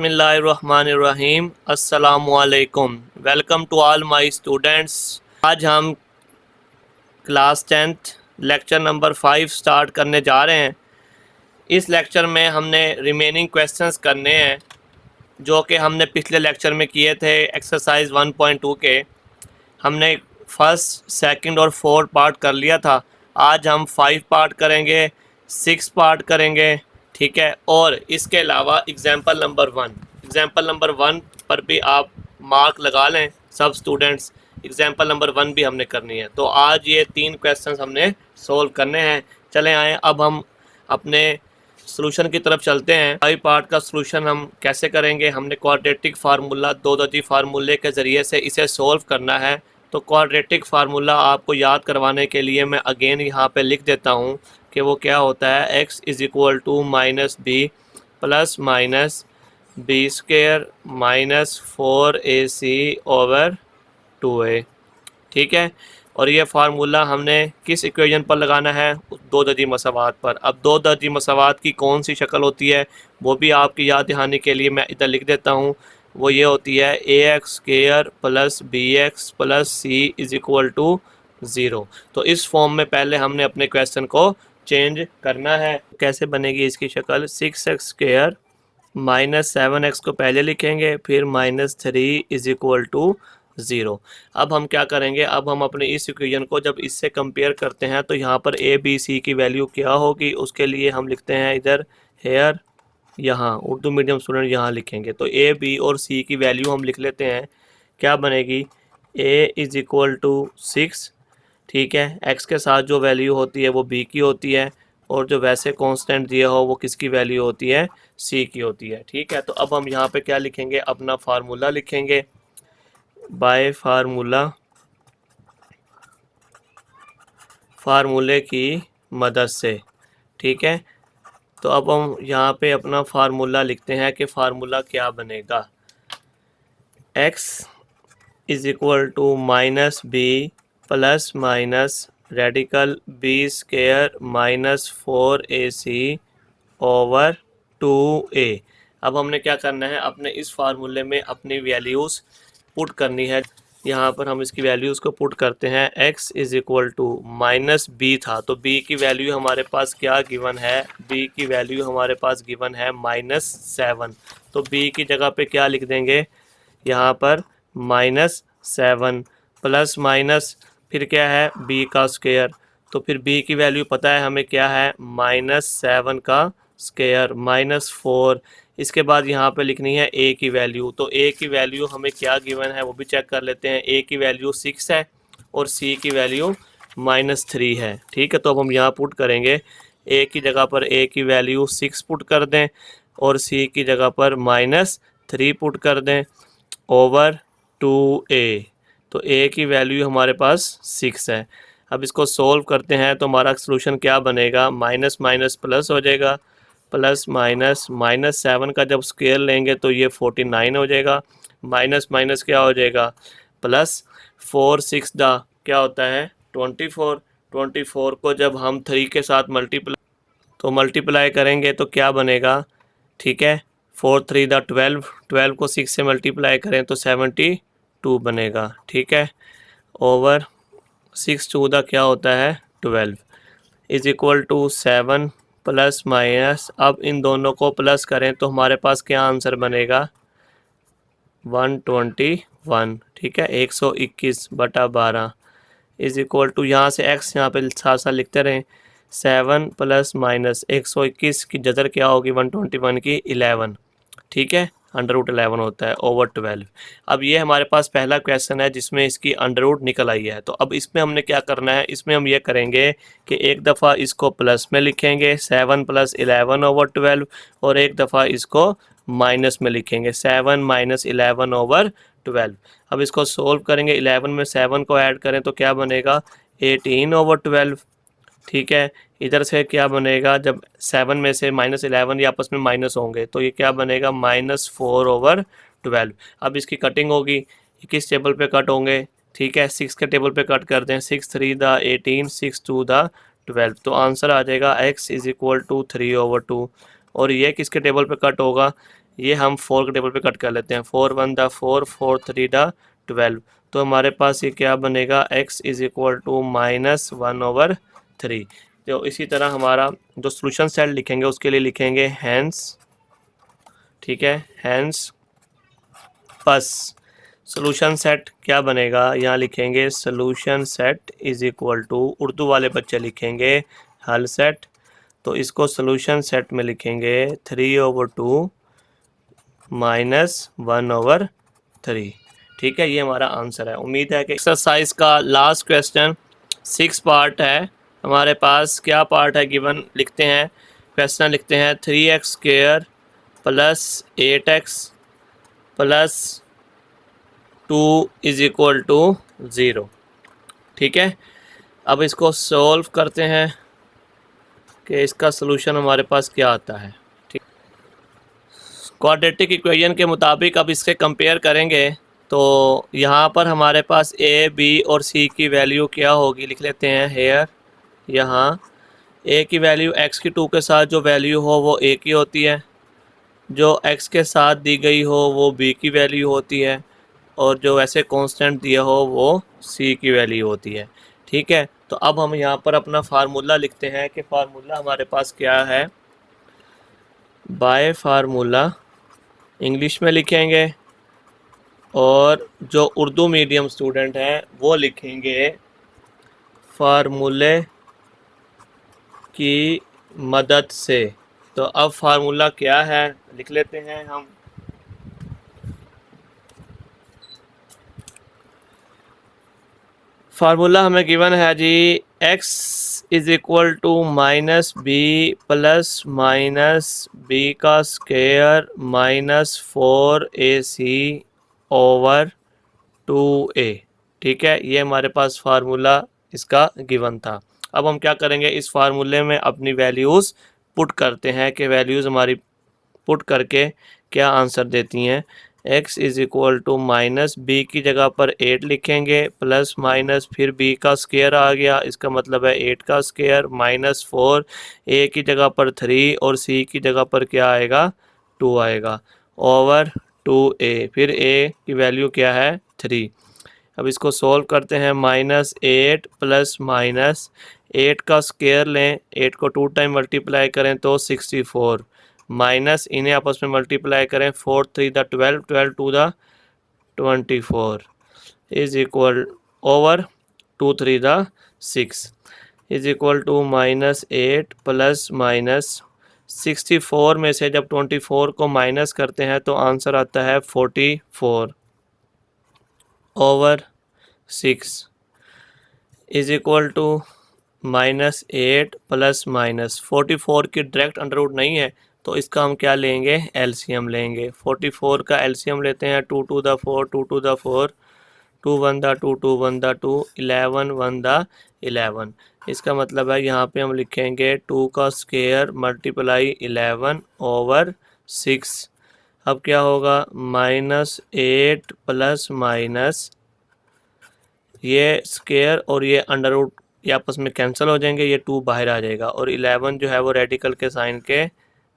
बिस्मिल्लाहिर्रहमानिर्रहीम। अस्सलामुअलैकुम। Welcome to all my students. आज हम class 10th lecture number 5 start करने जा रहे हैं। इस लेक्चर में हमने रिमेनिंग क्वेश्चंस करने हैं जो कि हमने पिछले लेक्चर में किए थे एक्सरसाइज 1.2 के। हमने फर्स्ट, सेकंड और फोर्थ पार्ट कर लिया था। आज हम 5 पार्ट करेंगे, 6 पार्ट करेंगे, ठीक है। और इसके अलावा एग्जाम्पल नंबर वन पर भी आप मार्क लगा लें सब स्टूडेंट्स। एग्जाम्पल नंबर 1 भी हमने करनी है। तो आज ये 3 क्वेश्चंस हमने सोल्व करने हैं। चलें आए अब हम अपने सोल्यूशन की तरफ चलते हैं। 5 पार्ट का सोल्यूशन हम कैसे करेंगे, हमने क्वाड्रेटिक फार्मूला, दो दर्जी फार्मूले के ज़रिए से इसे सोल्व करना है। तो क्वाड्रेटिक फार्मूला आपको याद करवाने के लिए मैं अगेन यहाँ पे लिख देता हूँ कि वो क्या होता है। x is equal to minus B plus minus B square minus 4ac over 2a, ठीक है। और ये फार्मूला हमने किस इक्वेशन पर लगाना है, दो दर्जी मसावात पर। अब दो दर्जी मसावात की कौन सी शक्ल होती है वो भी आपकी याद दहानी के लिए मैं इधर लिख देता हूँ। वो ये होती है ax square plus bx plus c is equal to 0। तो इस फॉर्म में पहले हमने अपने क्वेश्चन को चेंज करना है। कैसे बनेगी इसकी शक्ल, 6x स्क्वायर माइनस 7x को पहले लिखेंगे, फिर माइनस 3 इज़ इक्वल टू 0। अब हम क्या करेंगे, अब हम अपने इस इक्वेशन को जब इससे कंपेयर करते हैं तो यहाँ पर a b c की वैल्यू क्या होगी, उसके लिए हम लिखते हैं इधर हेयर, यहाँ उर्दू मीडियम स्टूडेंट यहाँ लिखेंगे। तो a b और c की वैल्यू हम लिख लेते हैं। क्या बनेगी, a इज़ इक्वल टू 6, ठीक है। x के साथ जो वैल्यू होती है वो b की होती है, और जो वैसे कांस्टेंट दिया हो वो किसकी वैल्यू होती है, c की होती है, ठीक है। तो अब हम यहाँ पे क्या लिखेंगे, अपना फार्मूला लिखेंगे बाय फार्मूले की मदद से, ठीक है। तो अब हम यहाँ पे अपना फार्मूला लिखते हैं कि फार्मूला क्या बनेगा। x is equal to minus B plus minus radical b square minus 4ac over 2a। अब हमने क्या करना है, अपने इस फार्मूले में अपनी वैल्यूज़ पुट करनी है। यहाँ पर हम इसकी वैल्यूज़ को पुट करते हैं। x is equal to minus B था, तो b की वैल्यू हमारे पास क्या गिवन है, b की वैल्यू हमारे पास गिवन है -7। तो b की जगह पे क्या लिख देंगे, यहाँ पर -7 प्लस माइनस फिर क्या है b का स्क्वायर। तो फिर b की वैल्यू पता है हमें क्या है, -7 का स्क्वायर -4। इसके बाद यहाँ पे लिखनी है a की वैल्यू। तो a की वैल्यू हमें क्या गिवन है वो भी चेक कर लेते हैं। a की वैल्यू 6 है और c की वैल्यू -3 है, ठीक है। तो अब हम यहाँ पुट करेंगे, a की जगह पर a की वैल्यू 6 पुट कर दें और c की जगह पर -3 पुट कर दें ओवर 2a। तो a की वैल्यू हमारे पास 6 है। अब इसको सोल्व करते हैं तो हमारा सोल्यूशन क्या बनेगा, माइनस माइनस प्लस हो जाएगा, प्लस माइनस -7 का जब स्क्वायर लेंगे तो ये 49 हो जाएगा, माइनस माइनस क्या हो जाएगा प्लस, 4 6 दा क्या होता है 24। 24 को जब हम 3 के साथ मल्टीप्लाई करेंगे तो क्या बनेगा, ठीक है। 4 3 दा 12, 12 को 6 से मल्टीप्लाई करें तो 72 बनेगा, ठीक है। ओवर 6 2 दा क्या होता है 12 is equal to 7 plus minus, अब इन दोनों को प्लस करें तो हमारे पास क्या आंसर बनेगा 121, ठीक है। 121/12 इज़ इक्वल टू, यहाँ से x यहाँ पे साथ साथ लिखते रहें, 7 प्लस माइनस 121 की जजर क्या होगी 121 की 11, ठीक है। √11 होता है ओवर 12। अब ये हमारे पास पहला क्वेश्चन है जिसमें इसकी अंडर रूट निकल आई है। तो अब इसमें हमने क्या करना है, इसमें हम ये करेंगे कि एक दफ़ा इसको प्लस में लिखेंगे 7 + 11 ओवर 12, और एक दफ़ा इसको माइनस में लिखेंगे 7 - 11 ओवर 12। अब इसको सोल्व करेंगे, 11 में 7 को ऐड करें तो क्या बनेगा 18 ओवर 12, ठीक है। इधर से क्या बनेगा, जब 7 में से -11 ये आपस में माइनस होंगे तो ये क्या बनेगा -4 ओवर 12। अब इसकी कटिंग होगी, किस टेबल पे कट होंगे, ठीक है 6 के टेबल पे कट कर दें, 6 3 दा 18, 6 2 दा 12। तो आंसर आ जाएगा x is equal to 3 over 2। और ये किसके टेबल पे कट होगा, ये हम 4 के टेबल पे कट कर लेते हैं। 4 1 द 4, 4 3 द 12। तो हमारे पास ये क्या बनेगा, x इज़ इक्वल टू -1/3। तो इसी तरह हमारा जो सोल्यूशन सेट लिखेंगे उसके लिए लिखेंगे हैंस, ठीक है, हैंस पस सोल्यूशन सेट क्या बनेगा, यहाँ लिखेंगे solution set is equal to, Urdu वाले बच्चे लिखेंगे हल सेट, तो इसको सोल्यूशन सेट में लिखेंगे 3/2 -1/3। ठीक है, ये हमारा आंसर है। उम्मीद है कि एक्सरसाइज का लास्ट क्वेश्चन 6 पार्ट है हमारे पास। क्या पार्ट है गिवन, लिखते हैं क्वेश्चन, लिखते हैं 3x² + 8x + 2 is equal to 0। ठीक है, अब इसको सॉल्व करते हैं कि इसका सलूशन हमारे पास क्या आता है। ठीक, क्वाड्रेटिक इक्वेशन के मुताबिक अब इससे कंपेयर करेंगे तो यहाँ पर हमारे पास a, b और c की वैल्यू क्या होगी, लिख लेते हैं हेयर। यहाँ a की वैल्यू x की 2 के साथ जो वैल्यू हो वो a की होती है, जो x के साथ दी गई हो वो b की वैल्यू होती है, और जो ऐसे कांस्टेंट दिया हो वो c की वैल्यू होती है। ठीक है, तो अब हम यहाँ पर अपना फार्मूला लिखते हैं कि फार्मूला हमारे पास क्या है। बाय फार्मूला इंग्लिश में लिखेंगे, और जो उर्दू मीडियम स्टूडेंट हैं वो लिखेंगे फार्मूले की मदद से। तो अब फार्मूला क्या है लिख लेते हैं हम। फार्मूला हमें गिवन है जी, x is equal to -b + -b का स्क्वायर -4ac/2a। ठीक है, ये हमारे पास फार्मूला इसका गिवन था। अब हम क्या करेंगे, इस फार्मूले में अपनी वैल्यूज़ पुट करते हैं कि वैल्यूज़ हमारी पुट करके क्या आंसर देती हैं। x is equal to -b की जगह पर 8 लिखेंगे, प्लस माइनस फिर b का स्क्वायर आ गया, इसका मतलब है 8 का स्क्वायर, -4, a की जगह पर 3 और c की जगह पर क्या आएगा, 2 आएगा, ओवर 2a, फिर a की वैल्यू क्या है, 3। अब इसको सॉल्व करते हैं, -8 प्लस -8 का स्क्वायर लें, 8 को 2 टाइम मल्टीप्लाई करें तो 64, माइनस इन्हें आपस में मल्टीप्लाई करें, 4 3 द 12, 12 2 द 24 इज इक्वल ओवर 2 3 द 6 इज इक्वल टू -8 प्लस -64 में से जब 24 को माइनस करते हैं तो आंसर आता है 44 over 6 is equal to -8 plus -44 की डायरेक्ट अंडर रूट नहीं है तो इसका हम क्या लेंगे, एलसीएम लेंगे। 44 का एलसीएम लेते हैं, 2 2 the 4, 2 2 the 4, 2 1 the 2, 2 1 the 2, 11 1 the 11। इसका मतलब है यहाँ पे हम लिखेंगे 2 का स्क्वायर मल्टीप्लाई 11 ओवर 6। अब क्या होगा, -8 प्लस माइनस ये स्क्वायर और ये अंडर रूट ये आपस में कैंसिल हो जाएंगे, ये 2 बाहर आ जाएगा और 11 जो है वो रेडिकल के साइन के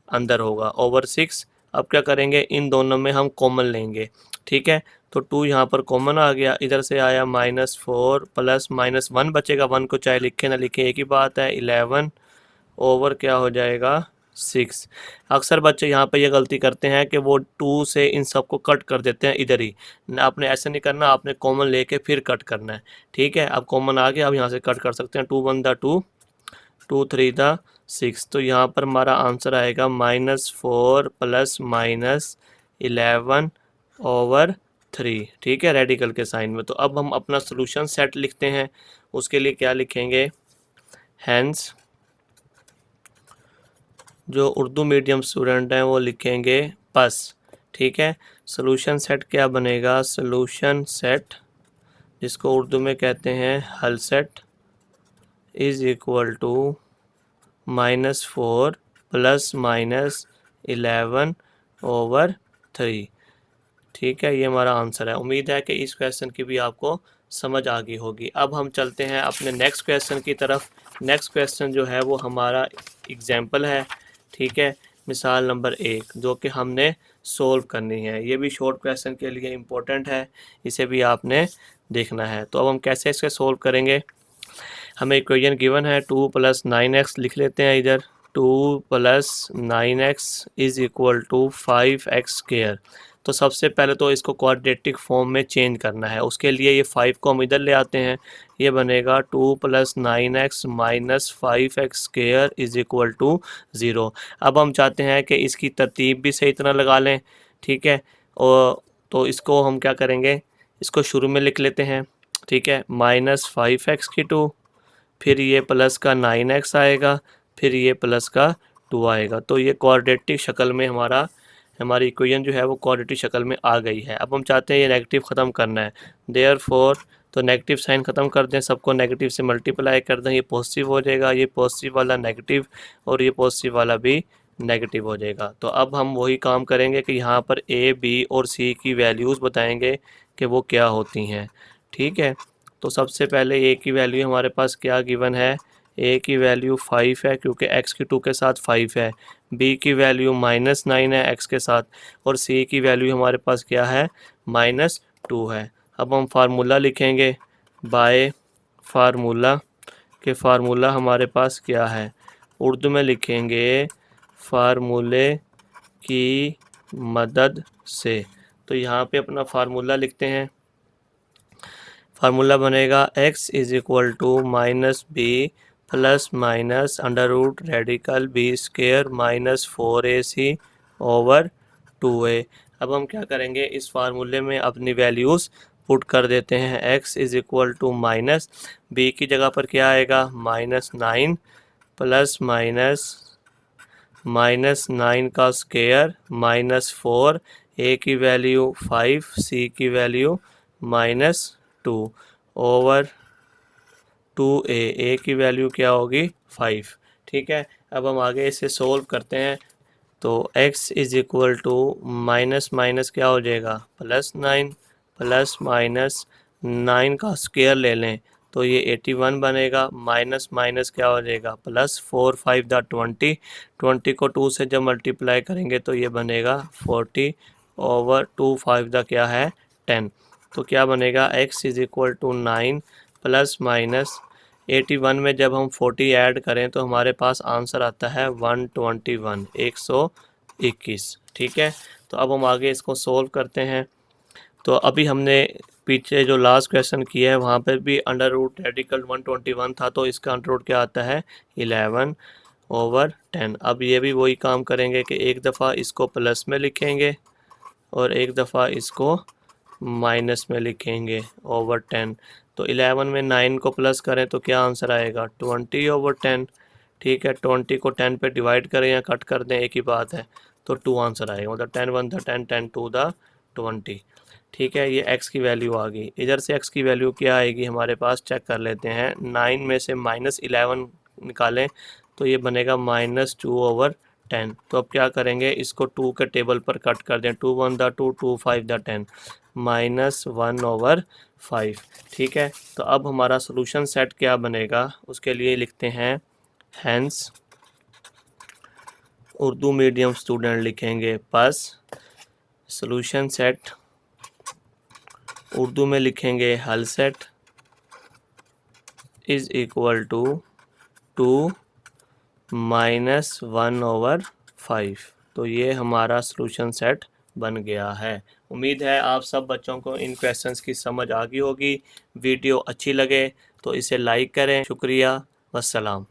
अंदर होगा, ओवर 6। अब क्या करेंगे, इन दोनों में हम कॉमन लेंगे। ठीक है, तो 2 यहाँ पर कॉमन आ गया, इधर से आया -4 प्लस -1 बचेगा, 1 को चाहे लिखे ना लिखे एक ही बात है, 11 ओवर क्या हो जाएगा 6। अक्सर बच्चे यहाँ पे ये गलती करते हैं कि वो 2 से इन सब को कट कर देते हैं इधर ही। आपने ऐसे नहीं करना, आपने कॉमन लेके फिर कट करना है। ठीक है, अब कॉमन आ गया, अब यहाँ से कट कर सकते हैं, 2 1 द 2, 2 3 द 6। तो यहाँ पर हमारा आंसर आएगा -4 प्लस -11 ओवर 3। ठीक है, रेडिकल के साइन में। तो अब हम अपना सोल्यूशन सेट लिखते हैं, उसके लिए क्या लिखेंगे, हैंस जो उर्दू मीडियम स्टूडेंट हैं वो लिखेंगे पस। ठीक है, सोल्यूशन सेट क्या बनेगा, सोल्यूशन सेट जिसको उर्दू में कहते हैं हल set is equal to -4 plus -11 over 3। ठीक है, ये हमारा आंसर है। उम्मीद है कि इस क्वेश्चन की भी आपको समझ आ गई होगी। अब हम चलते हैं अपने नेक्स्ट क्वेश्चन की तरफ। नेक्स्ट क्वेश्चन जो है वो हमारा एग्जाम्पल है। ठीक है, मिसाल नंबर 1 जो कि हमने सोल्व करनी है। ये भी शॉर्ट क्वेश्चन के लिए इम्पोर्टेंट है, इसे भी आपने देखना है। तो अब हम कैसे इसके सोल्व करेंगे, हमें इक्वेशन गिवन है 2 + 9x लिख लेते हैं इधर। 2 + 9x is equal to 5x²। तो सबसे पहले तो इसको क्वाड्रेटिक फॉर्म में चेंज करना है, उसके लिए ये 5 को हम इधर ले आते हैं। ये बनेगा 2 + 9x - 5x² is equal to 0। अब हम चाहते हैं कि इसकी तरतीब भी सही तरह लगा लें, ठीक है। और तो इसको हम क्या करेंगे, इसको शुरू में लिख लेते हैं, ठीक है। -5x², फिर ये प्लस का 9x आएगा, फिर ये प्लस का 2 आएगा। तो ये क्वाड्रेटिक शक्ल में हमारी इक्वेशन जो है वो क्वाड्रेटिक शक्ल में आ गई है। अब हम चाहते हैं ये नेगेटिव ख़त्म करना है, देयरफॉर तो नेगेटिव साइन ख़त्म कर दें, सबको नेगेटिव से मल्टीप्लाई कर दें, ये पॉजिटिव हो जाएगा, ये पॉजिटिव वाला नेगेटिव और ये पॉजिटिव वाला भी नेगेटिव हो जाएगा। तो अब हम वही काम करेंगे कि यहाँ पर A, B और C की वैल्यूज़ बताएंगे कि वो क्या होती हैं, ठीक है। तो सबसे पहले A की वैल्यू हमारे पास क्या गिवन है, A की वैल्यू 5 है क्योंकि x की 2 के साथ 5 है, B की वैल्यू -9 है x के साथ, और C की वैल्यू हमारे पास क्या है, -2 है। अब हम फार्मूला लिखेंगे बाय फार्मूला, के फार्मूला हमारे पास क्या है, उर्दू में लिखेंगे फार्मूले की मदद से। तो यहाँ पे अपना फार्मूला लिखते हैं, फार्मूला बनेगा x is equal to -b plus minus √ radical b² -4ac over 2a। अब हम क्या करेंगे, इस फार्मूले में अपनी वैल्यूज़ पुट कर देते हैं। x is equal to b की जगह पर क्या आएगा, -9 प्लस -9 का स्क्वायर -4, a की वैल्यू 5, c की वैल्यू -2 ओवर 2a की वैल्यू क्या होगी 5, ठीक है। अब हम आगे इसे सोल्व करते हैं। तो x is equal to minus क्या हो जाएगा, +9 प्लस -9 का स्क्वायर ले लें तो ये 81 बनेगा, माइनस क्या हो जाएगा, +4 5 दा 20 को 2 से जब मल्टीप्लाई करेंगे तो ये बनेगा 40 ओवर 2 5 दा क्या है 10। तो क्या बनेगा, x is equal to 9 plus minus 81 में जब हम 40 ऐड करें तो हमारे पास आंसर आता है 121, 121, ठीक है। तो अब हम आगे इसको सोल्व करते हैं। तो अभी हमने पीछे जो लास्ट क्वेश्चन किया है वहाँ पर भी √ रेडिकल 121 था, तो इसका √ क्या आता है 11/10। अब ये भी वही काम करेंगे कि एक दफ़ा इसको प्लस में लिखेंगे और एक दफ़ा इसको माइनस में लिखेंगे ओवर 10। तो 11 में 9 को प्लस करें तो क्या आंसर आएगा 20/10, ठीक है। 20 को 10 पे डिवाइड करें या कट कर दें, एक ही बात है, तो 2 आंसर आएगा, मतलब 10 1 द 10 10 2 द 20, ठीक है। ये x की वैल्यू आ गई। इधर से x की वैल्यू क्या आएगी हमारे पास, चेक कर लेते हैं। 9 में से -11 निकालें तो ये बनेगा -2/10। तो अब क्या करेंगे, इसको 2 के टेबल पर कट कर दें, 2 1 द 2 2 5 द 10 -1/5, ठीक है। तो अब हमारा सोल्यूशन सेट क्या बनेगा, उसके लिए लिखते हैं हेंस, उर्दू मीडियम स्टूडेंट लिखेंगे बस, सोल्यूशन सेट उर्दू में लिखेंगे हल सेट इज़ इक्वल टू 2 - 1/5। तो ये हमारा सोल्यूशन सेट बन गया है। उम्मीद है आप सब बच्चों को इन क्वेश्चंस की समझ आ गई होगी। वीडियो अच्छी लगे तो इसे लाइक करें। शुक्रिया, वस्सलाम।